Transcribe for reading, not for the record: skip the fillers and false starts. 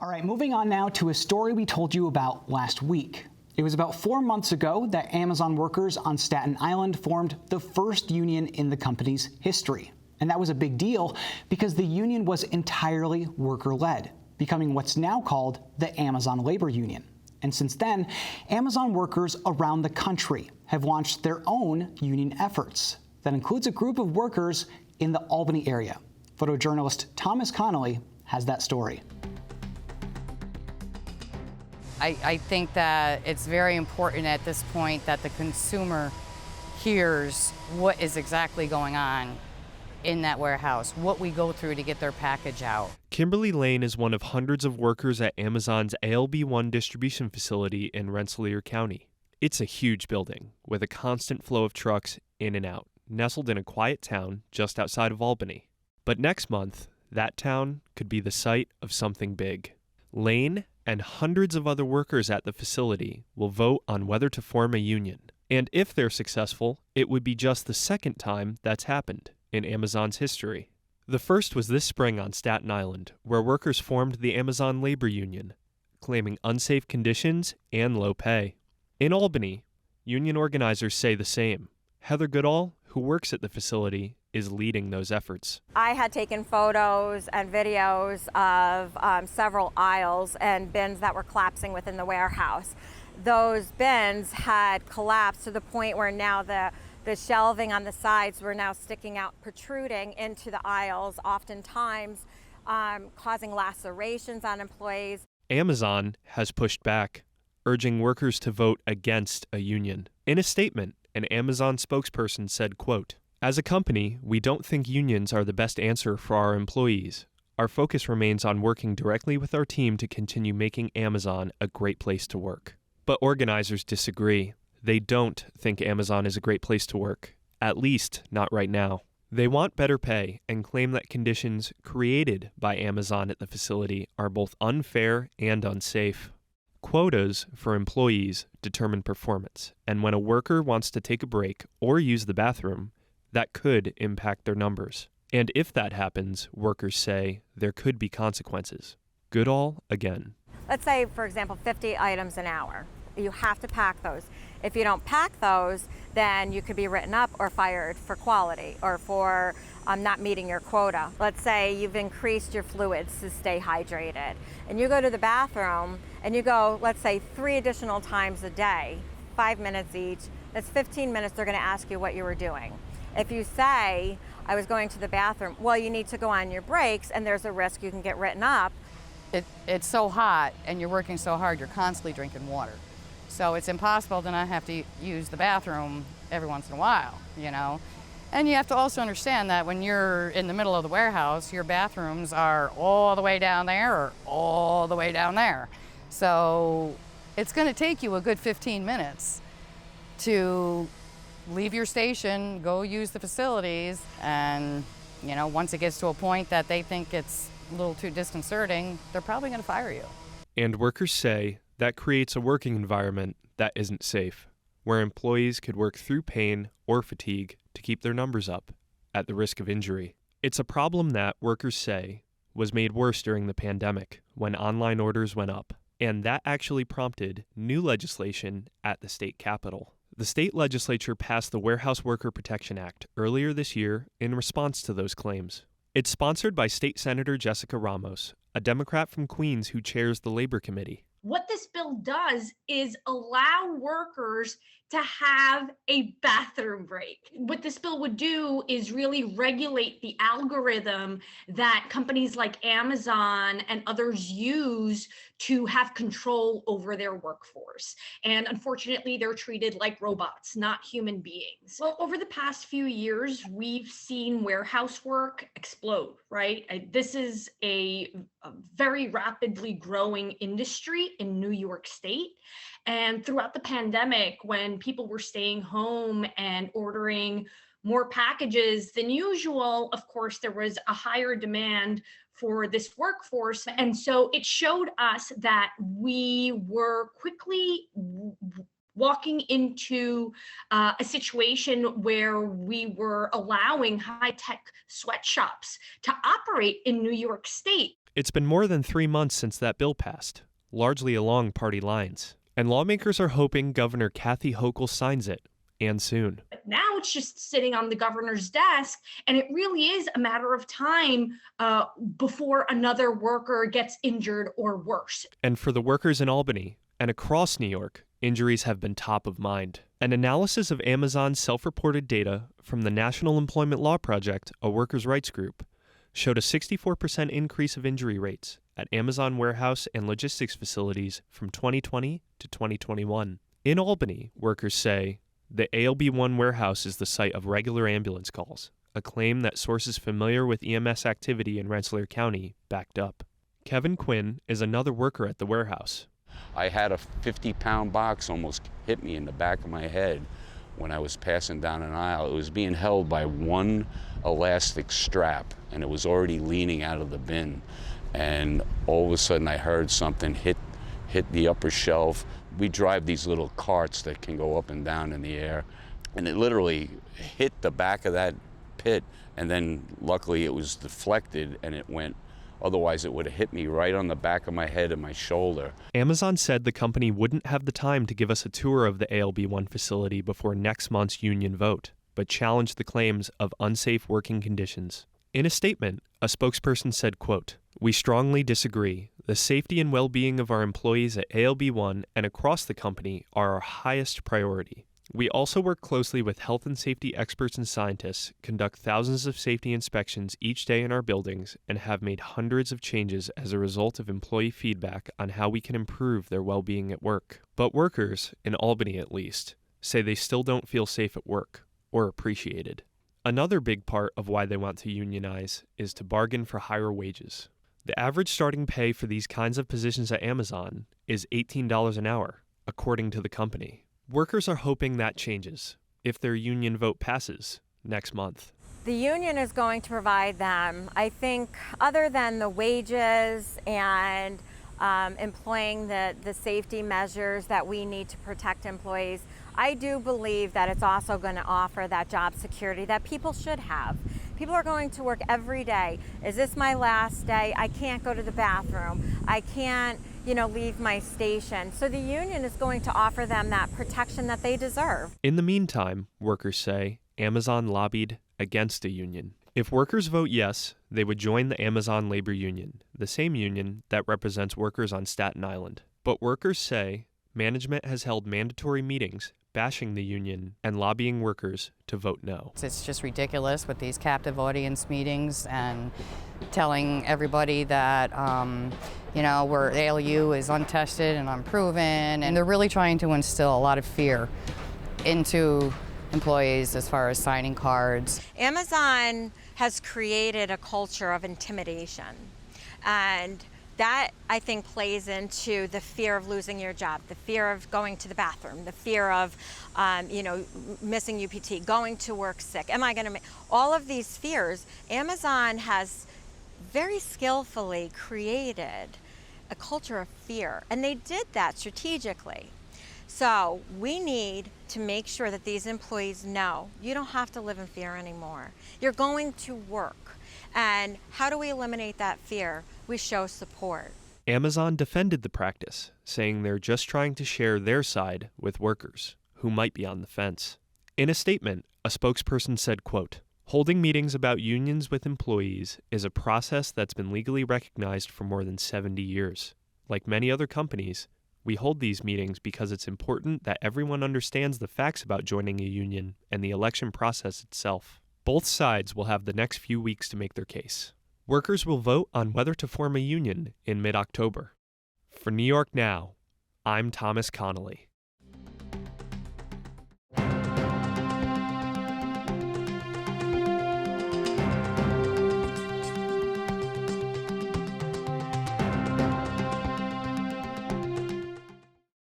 All right, moving on now to a story we told you about last week. It was about 4 months ago that Amazon workers on Staten Island formed the first union in the company's history. And that was a big deal because the union was entirely worker-led, becoming what's now called the Amazon Labor Union. And since then, Amazon workers around the country have launched their own union efforts. That includes a group of workers in the Albany area. Photojournalist Thomas Connolly has that story. I think that it's very important at this point that the consumer hears what is exactly going on in that warehouse, what we go through to get their package out. Kimberly Lane is one of hundreds of workers at Amazon's ALB1 distribution facility in Rensselaer County. It's a huge building with a constant flow of trucks in and out, nestled in a quiet town just outside of Albany. But next month, that town could be the site of something big. Lane and hundreds of other workers at the facility will vote on whether to form a union. And if they're successful, it would be just the second time that's happened in Amazon's history. The first was this spring on Staten Island, where workers formed the Amazon Labor Union, claiming unsafe conditions and low pay. In Albany, union organizers say the same. Heather Goodall, who works at the facility, is leading those efforts. I had taken photos and videos of several aisles and bins that were collapsing within the warehouse. Those bins had collapsed to the point where now the shelving on the sides were now sticking out, protruding into the aisles, oftentimes causing lacerations on employees. Amazon has pushed back, urging workers to vote against a union. In a statement, an Amazon spokesperson said, quote, "As a company, we don't think unions are the best answer for our employees. Our focus remains on working directly with our team to continue making Amazon a great place to work." But organizers disagree. They don't think Amazon is a great place to work, at least not right now. They want better pay and claim that conditions created by Amazon at the facility are both unfair and unsafe. Quotas for employees determine performance, and when a worker wants to take a break or use the bathroom, that could impact their numbers. And if that happens, workers say there could be consequences. Goodall again. Let's say, for example, 50 items an hour. You have to pack those. If you don't pack those, then you could be written up or fired for quality or for not meeting your quota. Let's say you've increased your fluids to stay hydrated, and you go to the bathroom and you go, let's say, 3 additional times a day, 5 minutes each. That's 15 minutes they're going to ask you what you were doing. If you say, I was going to the bathroom, well, you need to go on your breaks, and there's a risk you can get written up. It's so hot and you're working so hard, you're constantly drinking water. So it's impossible to not have to use the bathroom every once in a while, you know. And you have to also understand that when you're in the middle of the warehouse, your bathrooms are all the way down there or all the way down there. So it's going to take you a good 15 minutes to leave your station, go use the facilities, and, you know, once it gets to a point that they think it's a little too disconcerting, they're probably going to fire you. And workers say that creates a working environment that isn't safe, where employees could work through pain or fatigue to keep their numbers up, at the risk of injury. It's a problem that, workers say, was made worse during the pandemic, when online orders went up, and that actually prompted new legislation at the state capitol. The state legislature passed the Warehouse Worker Protection Act earlier this year in response to those claims. It's sponsored by State Senator Jessica Ramos, a Democrat from Queens who chairs the Labor Committee. What this bill does is allow workers to have a bathroom break. What this bill would do is really regulate the algorithm that companies like Amazon and others use to have control over their workforce. And unfortunately, they're treated like robots, not human beings. Well, over the past few years, we've seen warehouse work explode, right? This is a very rapidly growing industry in New York State. And throughout the pandemic, when people were staying home and ordering more packages than usual, of course, there was a higher demand for this workforce. And so it showed us that we were quickly walking into a situation where we were allowing high-tech sweatshops to operate in New York State. It's been more than 3 months since that bill passed, largely along party lines, and lawmakers are hoping Governor Kathy Hochul signs it, and soon. But now it's just sitting on the governor's desk, and it really is a matter of time before another worker gets injured or worse. And for the workers in Albany and across New York, injuries have been top of mind. An analysis of Amazon's self-reported data from the National Employment Law Project, a workers' rights group, showed a 64% increase of injury rates at Amazon warehouse and logistics facilities from 2020 to 2021. In Albany, workers say the ALB1 warehouse is the site of regular ambulance calls, a claim that sources familiar with EMS activity in Rensselaer County backed up. Kevin Quinn is another worker at the warehouse. I had a 50-pound box almost hit me in the back of my head when I was passing down an aisle. It was being held by one elastic strap, and it was already leaning out of the bin. And all of a sudden I heard something hit the upper shelf. We drive these little carts that can go up and down in the air, and it literally hit the back of that pit, and then luckily it was deflected and it went. Otherwise, it would have hit me right on the back of my head and my shoulder. Amazon said the company wouldn't have the time to give us a tour of the ALB1 facility before next month's union vote, but challenged the claims of unsafe working conditions. In a statement, a spokesperson said, quote, "We strongly disagree. The safety and well-being of our employees at ALB1 and across the company are our highest priority. We also work closely with health and safety experts and scientists, conduct thousands of safety inspections each day in our buildings, and have made hundreds of changes as a result of employee feedback on how we can improve their well-being at work." But workers, in Albany at least, say they still don't feel safe at work or appreciated. Another big part of why they want to unionize is to bargain for higher wages. The average starting pay for these kinds of positions at Amazon is $18 an hour, according to the company. Workers are hoping that changes if their union vote passes next month. The union is going to provide them, I think, other than the wages and employing the safety measures that we need to protect employees, I do believe that it's also going to offer that job security that people should have. People are going to work every day. Is this my last day? I can't go to the bathroom. I can't, leave my station. So the union is going to offer them that protection that they deserve. In the meantime, workers say, Amazon lobbied against a union. If workers vote yes, they would join the Amazon Labor Union, the same union that represents workers on Staten Island. But workers say management has held mandatory meetings bashing the union and lobbying workers to vote no. It's just ridiculous with these captive audience meetings and telling everybody that, where ALU is untested and unproven. And they're really trying to instill a lot of fear into employees as far as signing cards. Amazon has created a culture of intimidation, and that, I think, plays into the fear of losing your job, the fear of going to the bathroom, the fear of, missing UPT, going to work sick. Am I going to make all of these fears? Amazon has very skillfully created a culture of fear, and they did that strategically. So we need to make sure that these employees know you don't have to live in fear anymore. You're going to work. And how do we eliminate that fear? We show support. Amazon defended the practice, saying they're just trying to share their side with workers who might be on the fence. In a statement, a spokesperson said, quote, "Holding meetings about unions with employees is a process that's been legally recognized for more than 70 years. Like many other companies, we hold these meetings because it's important that everyone understands the facts about joining a union and the election process itself. Both sides will have the next few weeks to make their case. Workers will vote on whether to form a union in mid-October." For New York Now, I'm Thomas Connolly.